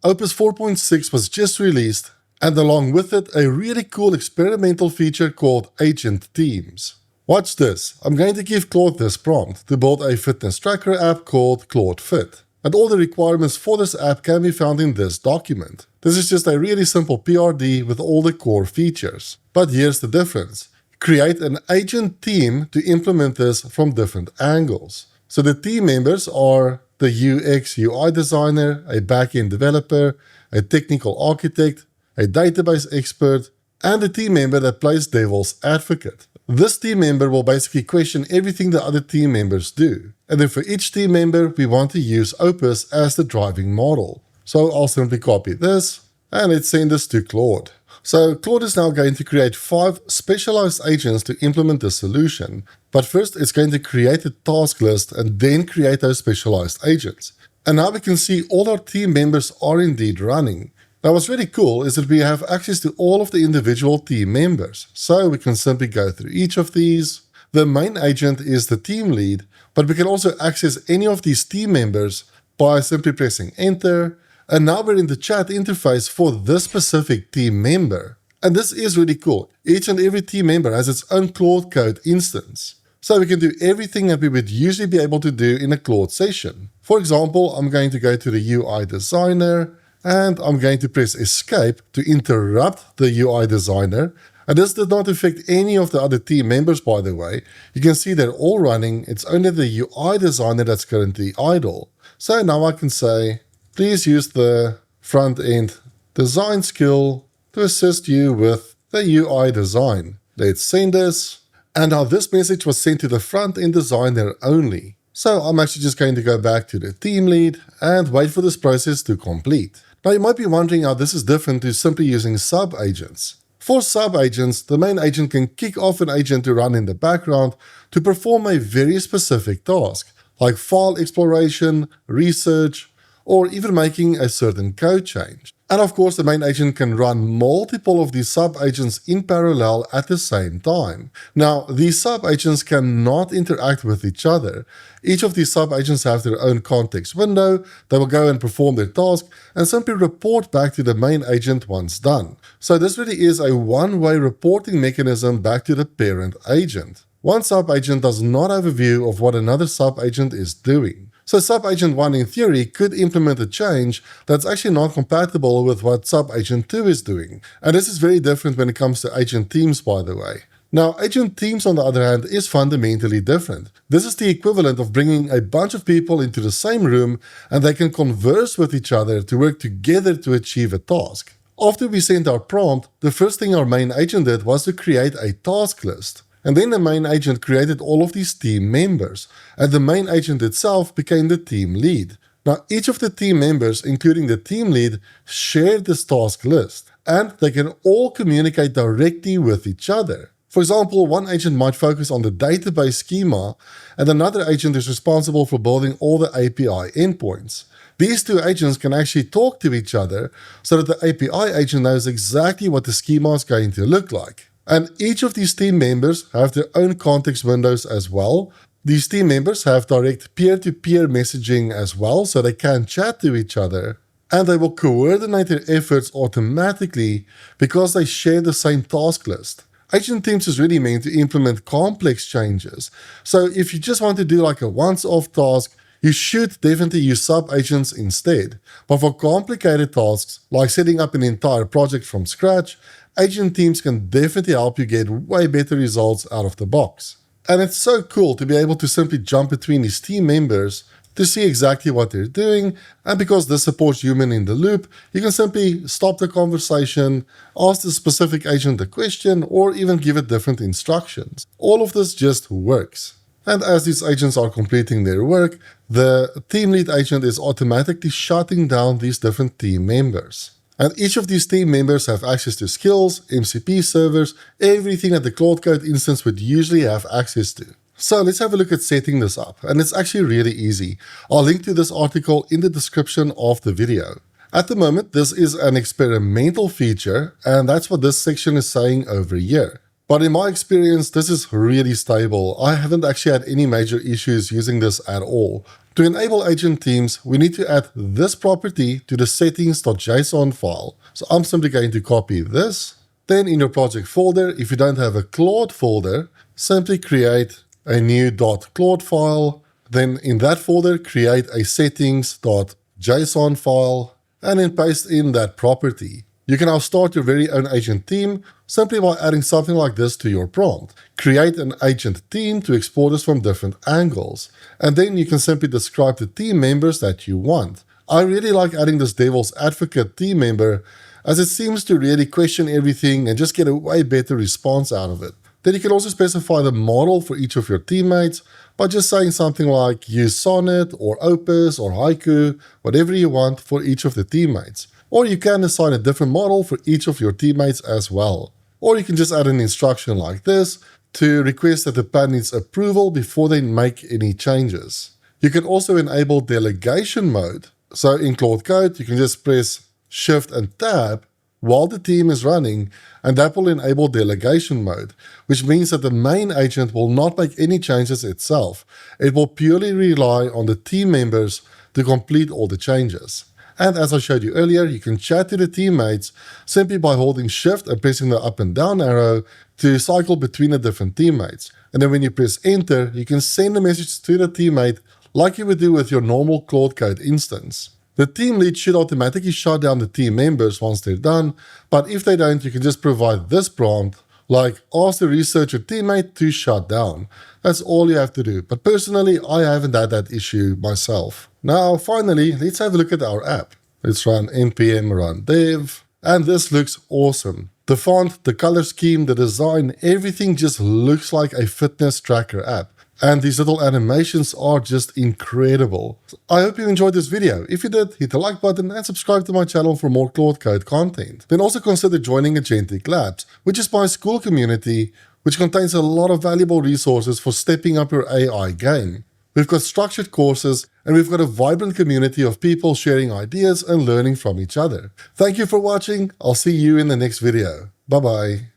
Opus 4.6 was just released, and along with it, a really cool experimental feature called Agent Teams. Watch this. I'm going to give Claude this prompt to build a fitness tracker app called Claude Fit. And all the requirements for this app can be found in this document. This is just a really simple PRD with all the core features. But here's the difference. Create an agent team to implement this from different angles. So the team members are the UX UI designer, a backend developer, a technical architect, a database expert, and a team member that plays devil's advocate. This team member will basically question everything the other team members do. And then for each team member, we want to use Opus as the driving model. So I'll simply copy this, and let's send this to Claude. So Claude is now going to create 5 specialized agents to implement the solution. But first, it's going to create a task list and then create those specialized agents. And now we can see all our team members are indeed running. Now what's really cool is that we have access to all of the individual team members. So we can simply go through each of these. The main agent is the team lead, but we can also access any of these team members by simply pressing enter. And now we're in the chat interface for this specific team member. And this is really cool. Each and every team member has its own Claude Code instance. So we can do everything that we would usually be able to do in a Claude session. For example, I'm going to go to the UI designer, and I'm going to press escape to interrupt the UI designer. And this did not affect any of the other team members, by the way. You can see they're all running. It's only the UI designer that's currently idle. So now I can say, please use the front-end design skill to assist you with the UI design. Let's send this. And now this message was sent to the front-end designer only. So I'm actually just going to go back to the team lead and wait for this process to complete. Now you might be wondering how this is different to simply using sub-agents. For sub-agents, the main agent can kick off an agent to run in the background to perform a very specific task, like file exploration, research, or even making a certain code change. And of course, the main agent can run multiple of these sub-agents in parallel at the same time. Now, these sub-agents cannot interact with each other. Each of these sub-agents have their own context window. They will go and perform their task and simply report back to the main agent once done. So this really is a one-way reporting mechanism back to the parent agent. One sub-agent does not have a view of what another sub-agent is doing. So sub-agent 1 in theory could implement a change that's actually not compatible with what sub-agent 2 is doing. And this is very different when it comes to agent teams, by the way. Now, agent teams, on the other hand, is fundamentally different. This is the equivalent of bringing a bunch of people into the same room and they can converse with each other to work together to achieve a task. After we sent our prompt, the first thing our main agent did was to create a task list. And then the main agent created all of these team members, and the main agent itself became the team lead. Now, each of the team members, including the team lead, share this task list, and they can all communicate directly with each other. For example, one agent might focus on the database schema, and another agent is responsible for building all the API endpoints. These two agents can actually talk to each other so that the API agent knows exactly what the schema is going to look like. And each of these team members have their own context windows as well. These team members have direct peer-to-peer messaging as well, so they can chat to each other. And they will coordinate their efforts automatically because they share the same task list. Agent Teams is really meant to implement complex changes. So if you just want to do like a once-off task, you should definitely use sub-agents instead. But for complicated tasks, like setting up an entire project from scratch, Agent Teams can definitely help you get way better results out of the box. And it's so cool to be able to simply jump between these team members to see exactly what they're doing. And because this supports human in the loop, you can simply stop the conversation, ask the specific agent a question, or even give it different instructions. All of this just works. And as these agents are completing their work, the team lead agent is automatically shutting down these different team members. And each of these team members have access to skills, MCP servers, everything that the Claude Code instance would usually have access to. So let's have a look at setting this up. And it's actually really easy. I'll link to this article in the description of the video. At the moment, this is an experimental feature, and that's what this section is saying over here. But in my experience, this is really stable. I haven't actually had any major issues using this at all. To enable Agent Teams, we need to add this property to the settings.json file. So I'm simply going to copy this. Then in your project folder, if you don't have a Claude folder, simply create a new .claude file. Then in that folder, create a settings.json file and then paste in that property. You can now start your very own agent team simply by adding something like this to your prompt. Create an agent team to export this from different angles. And then you can simply describe the team members that you want. I really like adding this devil's advocate team member as it seems to really question everything and just get a way better response out of it. Then you can also specify the model for each of your teammates by just saying something like use Sonnet or Opus or Haiku, whatever you want for each of the teammates. Or you can assign a different model for each of your teammates as well. Or you can just add an instruction like this to request that the pad needs approval before they make any changes. You can also enable delegation mode. So in Claude Code, you can just press Shift and Tab while the team is running, and that will enable delegation mode, which means that the main agent will not make any changes itself. It will purely rely on the team members to complete all the changes. And as I showed you earlier, you can chat to the teammates simply by holding Shift and pressing the up and down arrow to cycle between the different teammates. And then when you press Enter, you can send a message to the teammate like you would do with your normal Claude Code instance. The team lead should automatically shut down the team members once they're done, but if they don't, you can just provide this prompt, like ask the researcher teammate to shut down. That's all you have to do, but personally, I haven't had that issue myself. Now, finally, let's have a look at our app. Let's run npm run dev, and this looks awesome. The font, the color scheme, the design, everything just looks like a fitness tracker app. And these little animations are just incredible. I hope you enjoyed this video. If you did, hit the like button and subscribe to my channel for more Claude Code content. Then also consider joining Agentic Labs, which is my school community, which contains a lot of valuable resources for stepping up your AI game. We've got structured courses, and we've got a vibrant community of people sharing ideas and learning from each other. Thank you for watching. I'll see you in the next video. Bye-bye.